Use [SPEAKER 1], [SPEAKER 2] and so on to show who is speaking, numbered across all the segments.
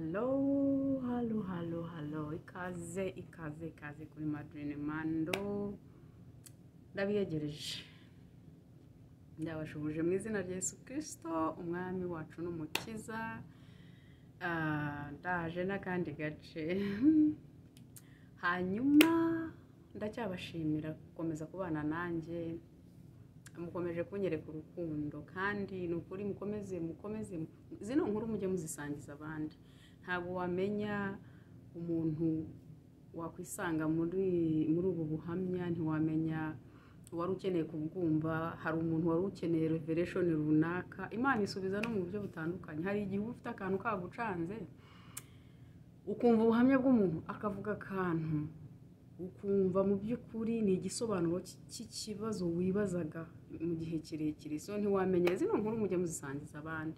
[SPEAKER 1] Halo, ikaze kuri Madrine Mando. Ndabiyegereje. Ndabashubuje mu izina rya Yesu Kristo, umwami wacu n'umukiza. Ndaje n'akandi gace. Hanyuma ndacyabashimira gukomeza kubana nanjye. Mukomeje kunyereka urukundo kandi nukuri mukomeze zino nkuru mujye muzisangiza abandi. Ntabwo wamenya umuntu wakwisanga muri ubu buhamya, ntiwamenya wari ukeneye kubwumva. Hari umuntu wari ukeneye revelation runaka, Imana isubiza no mu buryo butandukanye. Hari igihe ufite akantu kagucanze ukumva ubuhamya bw'umuntu akavuga akantu ukumva mu by'ukuri ni igisobanuro cy'ikibazo wibazaga mu gihe kirekire. So ntiwamenye zino nkuru mujye muzisangiza abandi.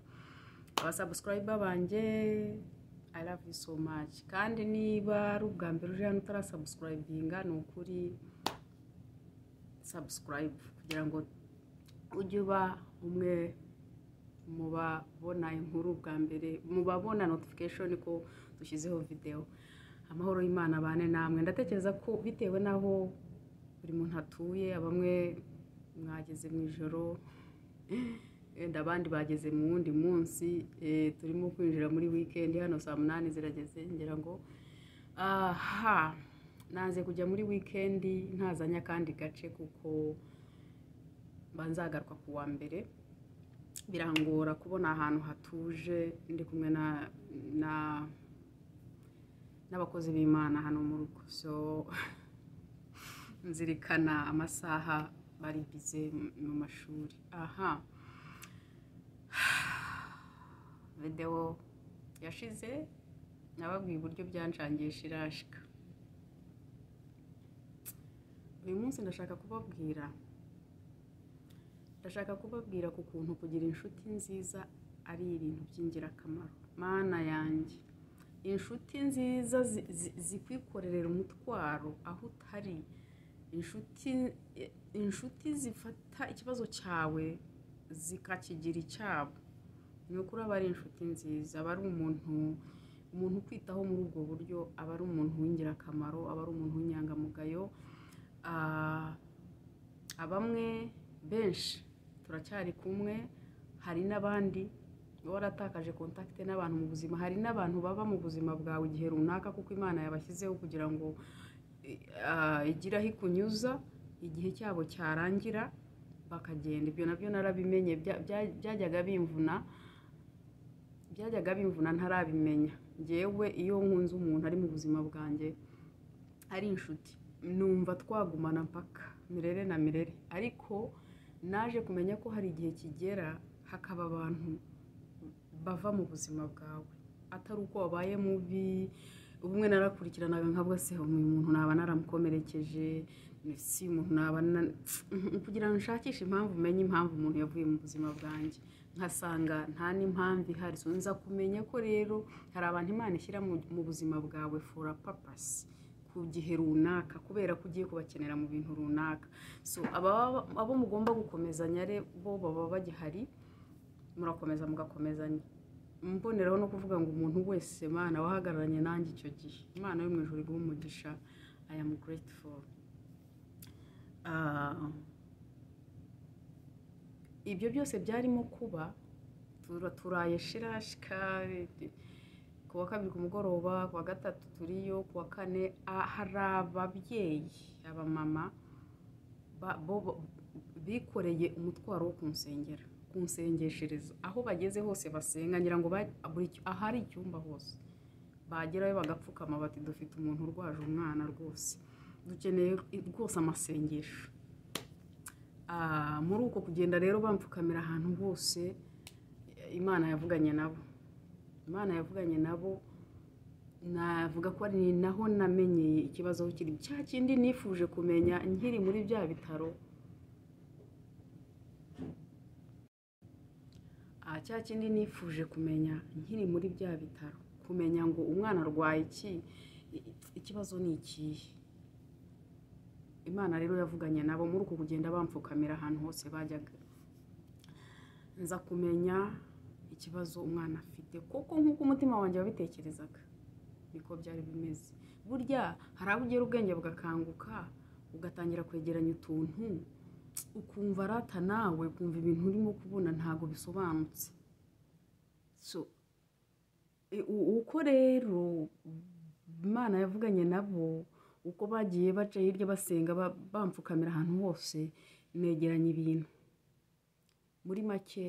[SPEAKER 1] Abasubscriber banjye, I love you so much. Kandi niba ari ubwa mbere uje hano utarasubscribinga, ni ukuri subscribe kugira ngo ujye uba umwe mubabona inkuru bwa mbere, mubabona notification ko dushyizeho video. Amahoro y'Imana bane namwe. Ndatekereza ko bitewe naho buri muntu atuye, abamwe mwageze mu ijoro, abandi bageze mu wundi munsi. Turimo kwinjira muri weekend, hano saa 8 zirageze. Ngira ngo naze kujya muri weekend ntazanya kandi gace kuko banzagaruka ku wa mbere. Birangora kubona ahantu hatuje ndi kumwe n'abakozi b'Imana hano mu rugo. So nzirikana amasaha bari bize mu mashuri. Video yashize nababwiye uburyo byancangisha irashika. Uyu munsi ndashaka kubabwira ku kuntu kugira inshuti nziza ari ibintu by'ingirakamaro. Mana yanjye, inshuti nziza zikwikorerera umutwaro aho utari. Inshuti zifata ikibazo cyawe zikakigira icyabo. Ni ukuri aba ari inshuti nziza, aba ari umuntu kwitaho muri ubwo buryo, aba ari umuntu w'ingirakamaro, aba ari umuntu w'inyangamugayo. Abamwe benshi turacyari kumwe, hari n'abandi waratakaje contact n'abantu mu buzima. Hari n'abantu baba mu buzima bwawe igihe runaka kuko Imana yabashyizeho kugira ngo igiraho ikunyuza, igihe cyabo cyarangira bakagenda. Ibyo nabyo narabimenye, byajyaga bimvuna ntarabimenya. Ngewe iyo nkunze umuntu ari mu buzima bwanjye ari inshuti, numva twagumana mpaka mirere na mirere. Ariko naje kumenya ko hari igihe kigera hakaba abantu bava mu buzima bwawe atari uko wabaye mubi. Ubumwe narakurikiranaga nkabwa se uyu muntu naba naramukomerekeje, si umuntu naba kugira ngo nshakishe impamvu, menye impamvu umuntu yavuye mu buzima bwanjye, nkasanga nta n'impamvu ihari. So nza kumenya ko rero hari abantu Imana ishyira mu buzima bwawe for a purpose, ku gihe runaka, kubera ko ugiye kubakenera mu bintu runaka. So abo mugomba gukomezanya bo baba bagihari, murakomeza mugakomezanya. Mboneraho no kuvuga ngo umuntu wese Mana wahagararanye nanjye icyo gihe, Imana yo mu ijuru iguhe umugisha. I am grateful. Ibyo byose byarimo kuba turaye shirashika. Ku wa kabiri ku mugoroba, ku wa gatatu turiyo, ku wa kane hari ababyeyi, abamama bikoreye umutwaro wo kunsengeshereza. Aho bageze hose basenga, ngira ngo ahari icyumba hose bagerayo bagapfukama bati dufite umuntu urwaje umwana rwose, dukeneye rwose amasengesho. Muri uko kugenda rero bamfukamira ahantu hose, Imana yavuganye nabo. Navuga ko ari naho namenyeye ikibazo kiri cya kindi nifuje kumenya nkiri muri bya bitaro. Cya kindi nifuje kumenya nkiri muri bya bitaro, kumenya ngo umwana arwaye iki, ikibazo ni ikihe. Imana rero yavuganye nabo muri uko kugenda bamfukamira ahantu hose bajyaga. Nza kumenya ikibazo umwana afite kuko nk'uko umutima wanjye wabitekerezaga niko byari bimeze. Burya hari aho ugera ubwenge bugakanguka ugatangira kwegeranya utuntu ukumva arata nawe ukumva ibintu urimo kubona ntago bisobanutse. Uko rero Imana yavuganye nabo uko bagiye baca hirya basenga bamfukamira ahantu hose negeranya ibintu. Muri make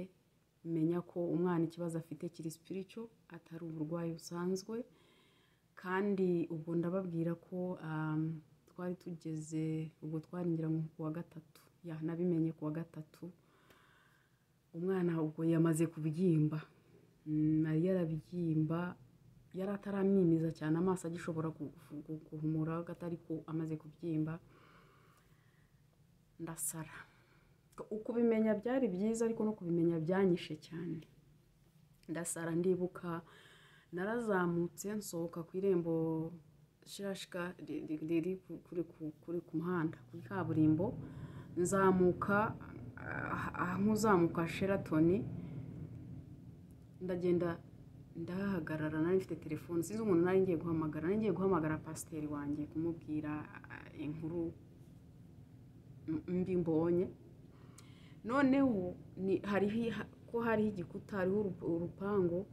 [SPEAKER 1] menya ko umwana ikibazo afite kiri spiritual atari uburwayi busanzwe. Kandi ubwo ndababwira ko twari tugeze ubwo twaringira mu wa gatatu nabimenye ku wa gatatu umwana ubwo yamaze kubyimba. Yarabyimba yari ataramwimiza cyane amaso agishobora guhumura gatari ko amaze kubyimba ndasara. Ukubimenya byari byiza ariko no kubimenya byanyishe cyane. Ndasara ndibuka narazamutse nsohoka ku irembo shirashika riri kuri ku muhanda kuri kaburimbo nzamuka nkuzamuka Sheraton ndagenda ndahagarara nari mfite telefone sinzi umuntu nari ngiye guhamagara pasiteri wanjye kumubwira inkuru mbi mbonye. Noneho hariho igikuta hariho urupango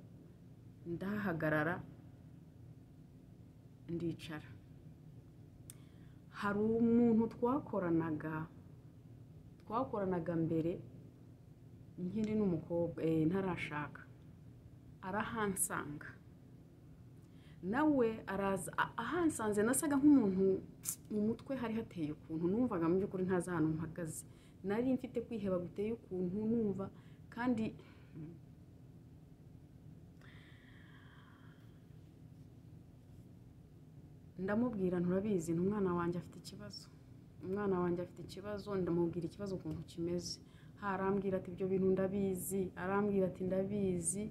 [SPEAKER 1] ndahagarara ndicara. Hari umuntu twakoranaga mbere nkiri n'umukobwa ntarashaka arahansanga nawe araza ahansanze nasaga nk'umuntu mu mutwe hari hateye ukuntu numvaga mu by'ukuri ntazi ahantu mpagaze. Nari mfite kwiheba guteye ukuntu numva kandi ndamubwira nturabizi umwana wanjye afite ikibazo ndamubwira ikibazo ukuntu kimeze. Harambwira ati ibyo bintu ndabizi. Arambwira ati ndabizi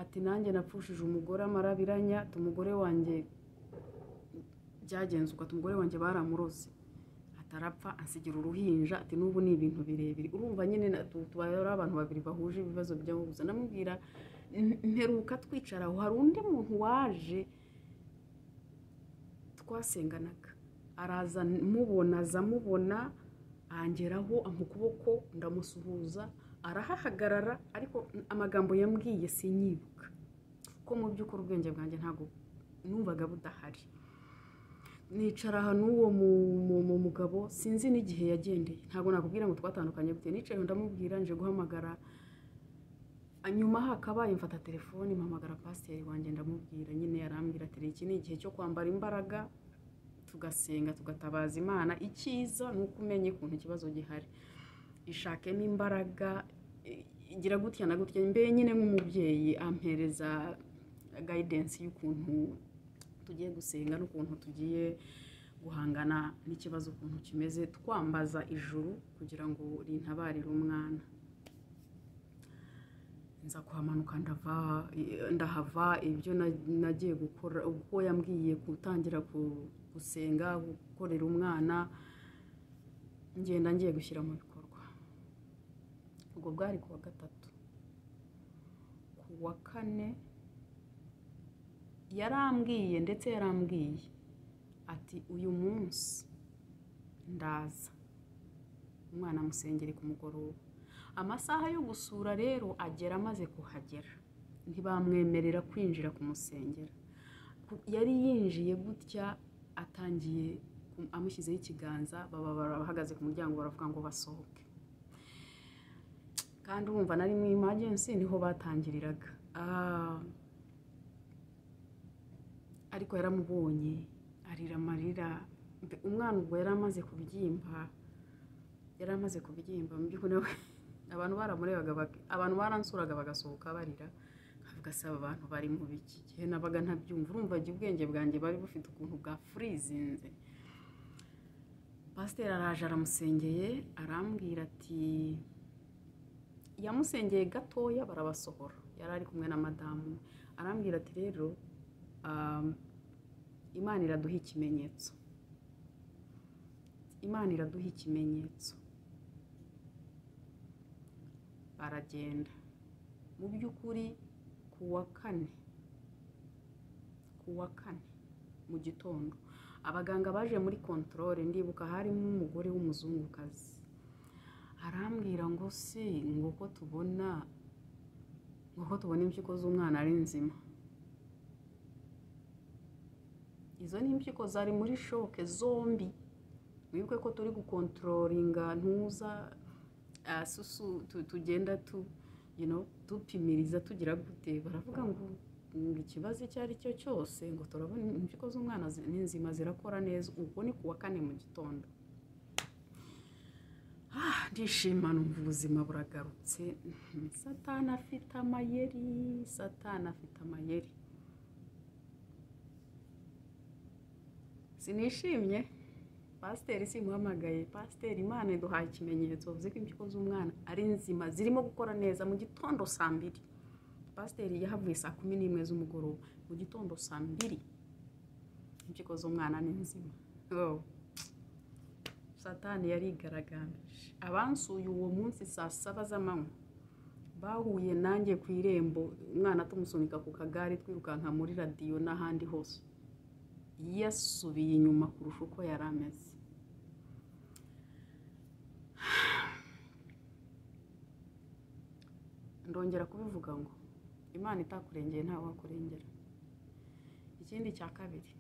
[SPEAKER 1] ati nanjye napfushije umugore amarabiranya umugore wanjye byagenze uko umugore wanjye baramuroze atarapfa asigira uruhinja ati n'ubu ni ibintu birebire. Urumva nyine tubaye abantu babiri bahuje ibibazo by'abuza. Ndamubwira mperuka twicara aho hari undi muntu waje twasenganaga araza mubona angeraho amukuboko ndamusuhuza arahahagarara ariko amagambo yambwiye sinyibuka ko mu by'ukuri ubwenge bwanjye ntago numvaga budahari. Nicara ahantu uwo mu mugabo sinzi n'igihe yagendeye ntago nakubwira ngo twatandukanye gute. Nicaye ndamubwira nje guhamagara nyuma hakabaye mfata telefone mpamagara pasiteri wanjye ndamubwira nyine yarambwira ati iki ni igihe cyo kwambara imbaraga tugasenga tugatabaza Imana. Icyiza nuko umenye ukuntu ikibazo gihari ishakemo imbaraga igira gutya na gutya mbe nyine nk'umubyeyi ampereza guidance y'ukuntu tugiye gusenga n'ukuntu tugiye guhangana n'ikibazo ukuntu kimeze twambaza ijuru kugira ngo rintabarire umwana. Nza kuhamanuka ndahava ibyo nagiye gukora uko yambwiye gutangira gusenga gukorera umwana ngenda ngiye gushyira mu bikorwa. Ubwo bwari ku wa gatatu. Ku wa kane yarambwiye ati uyu munsi ndaza umwana musengere ku mugoroba. Amasaha yo gusura rero agera amaze kuhagera ntibamwemerera kwinjira kumusengera. Yari yinjiye gutya atangiye amushyizeho ikiganza baba barahagaze ku muryango baravuga ngo basohoke. Kandi urumva nari mu emergency niho batangiriraga. Ariko yaramubonye arira amarira. Umwana ubwo yaramaze kubyimba mu by'ukuri abantu baramurebaga abantu baransuraga bagasohoka barira nkavuga saba abantu bari mu biki gihe nabaga ntabyumva. Urumva ubwenge bwanjye bari bufite ukuntu bwa freezinze. Pasiteri araje aramusengeye arambwira ati yamusengeye gatoya barabasohora yari ari kumwe na madamu. Arambwira ati rero Imana iraduha ikimenyetso. Baragenda mu by'ukuri kuwa kane mu gitondo abaganga baje muri controle, ndibuka harimo umugore w'umuzungukazi, arambwira ngo se ngo ko tubona impyiko z'umwana ari nzima. Izo ni impyiko zari muri shoke zombi. Wibuke ko turi gukontrolinga ntuza susu tugenda dupimiriza tugira gute, baravuga ngo ikibazo icyo ari cyo cyose ngo turabona impyiko z'umwana ni nzima zirakora neza. Ubwo ni kuwa kane mu gitondo. Ndishima numva ubuzima buragarutse. Satani afite amayeri. Sinishimye. Pasiteri simuhamagaye. Pasiteri, Imana iduhaye ikimenyetso uvuze ko impyiko z'umwana ari nzima zirimo gukora neza mu gitondo saa 2. Pasiteri yahavuye saa 11 z'umugoroba. Mu gitondo saa 2 impyiko z'umwana ni nzima. Satani yarigaragambije. Abansuye uwo munsi saa 7 z'amanywa bahuye nanjye ku irembo, umwana tumusunika ku kagare twirukanka muri radiyo n'ahandi hose. Yasubiye inyuma kurusha uko yari ameze. Ndongera kubivuga ngo Imana itakurengeye nta wakurengera. Ikindi cya kabiri,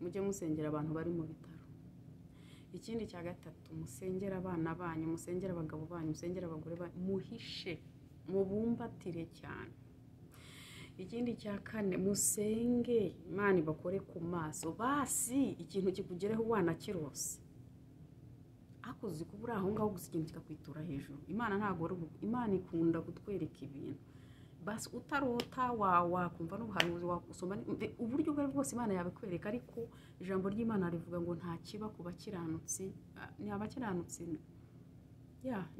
[SPEAKER 1] mujye musengera abantu bari mu bitaro. Ikindi cya gatatu, musengera abana banyu, musengera abagabo banyu, musengera abagore banyu, muhishe, mubumbatire cyane. Ikindi cya kane, musenge Imana ibakore ku maso, basi ikintu kikugereho wana kirose. Akuzi kubura aho ngaho gusa ikintu kikakwitura hejuru. Imana ntago ari Imana ikunda kutwereka ibintu. Basi utarota wakumva n'ubuhanuzi wakusoma uburyo bwari bwose Imana yabikwereka, ariko ijambo ry'Imana rivuga ngo nta kiba ku bakiranutsi. Ni abakiranutsi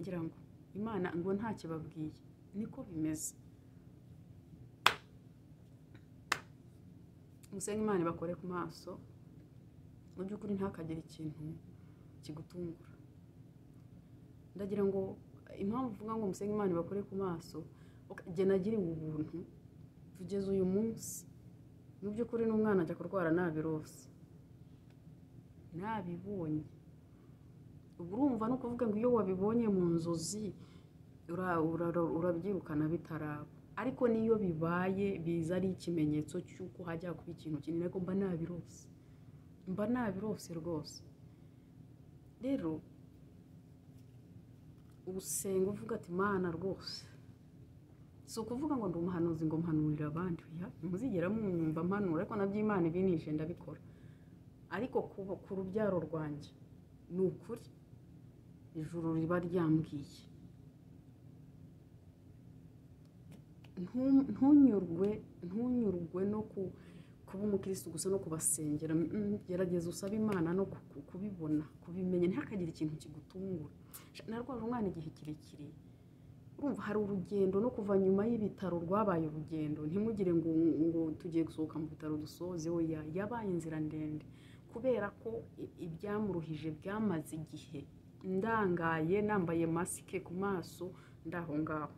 [SPEAKER 1] ngira ngo Imana ngo nta kibabwiye, niko bimeze. Musenge Imana ibakore ku maso, mu by'ukuri ntakagire ikintu kigutungura. Ndagira ngo impamvu uvuga ngo musenge Imana ibakore ku maso, jye nagiriwe ubuntu tugeze uyu munsi. Mu by'ukuri n'umwana ajya kurwara nabirose, nabibonye. Ubu urumva no kuvuga ngo iyo wabibonye mu nzozi urabyirukana bitaraba, ariko niyo bibaye biza ari ikimenyetso cy'uko hajya kuba ikintu kinini, ariko mba nabirose rwose. Rero usenga uvuga ati Mana rwose, si ukuvuga ngo ndi umuhanuzi ngo mpanurira abandi, muzigera munyumva mpanura, ariko nabyo Imana ibinishe ndabikora. Ariko ku rubyaro rwanjye ni ukuri ijuru riba ryambwiye. Ntunyurwe no kuba umukristo gusa no kubasengera. Gerageza usaba Imana no kubibona, kubimenya, ntihakagire ikintu kigutungura. Narwaje umwana igihe kirekire. Urumva hari urugendo no kuva nyuma y'ibitaro rwabaye urugendo. Ntimugire ngo tugiye gusohoka mu bitaro dusoze, oya, yabaye inzira ndende kubera ko ibyamuruhije byamaze igihe. Ndangaye nambaye masike ku maso ndaho ngaho.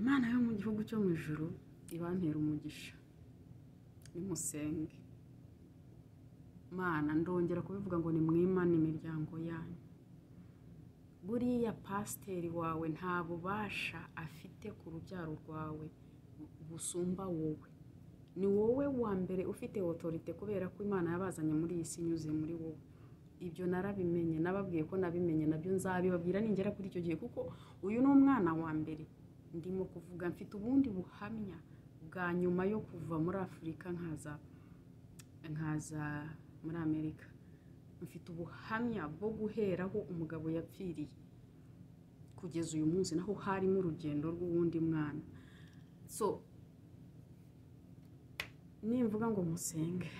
[SPEAKER 1] Imana yo mu gihugu cyo mu ijuru ibantera umugisha. Nimusenge Mana, ndongera kubivuga ngo ni mwimana imiryango yanyu. Buriya pasiteri wawe nta bubasha afite ku rubyaro rwawe busumba wowe. Ni wowe wa mbere ufite autorite kubera ko Imana yabazanye muri iyi si inyuze muri wowe. Ibyo narabimenye, nababwiye ko nabimenye, nabyo nzabibabwira ningera kuri icyo gihe, kuko uyu ni umwana wa mbere ndimo kuvuga. Mfite ubundi buhamya bwa nyuma yo kuva muri Afurika nkaza muri Amerika. Mfite ubuhamya bwo guheraho umugabo yapfiriye kugeza uyu munsi, naho harimo urugendo rw'uwundi mwana. So nimvuga ngo musenge,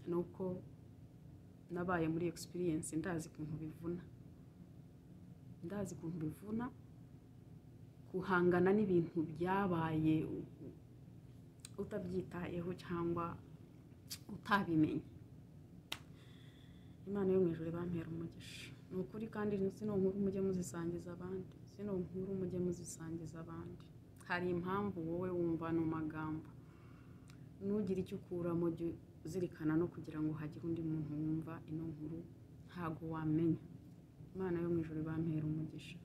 [SPEAKER 1] nuko nabaye muri experience, ndazi ukuntu bivuna kuhangana n'ibintu byabaye utabyitayeho cyangwa utabimenye. Imana yo mu ijuru bampera umugisha. Ni ukuri kandi no nkuru mujye muzisangiza abandi. zino nkuru mujye muzisangiza abandi. Hari impamvu wowe wumva no magambo, nugira icyo ukuramo jya uzirikana no kugira ngo hagire undi muntu wumva ino nkuru ntago wamenya. Imana yo mu ijuru ibampera umugisha.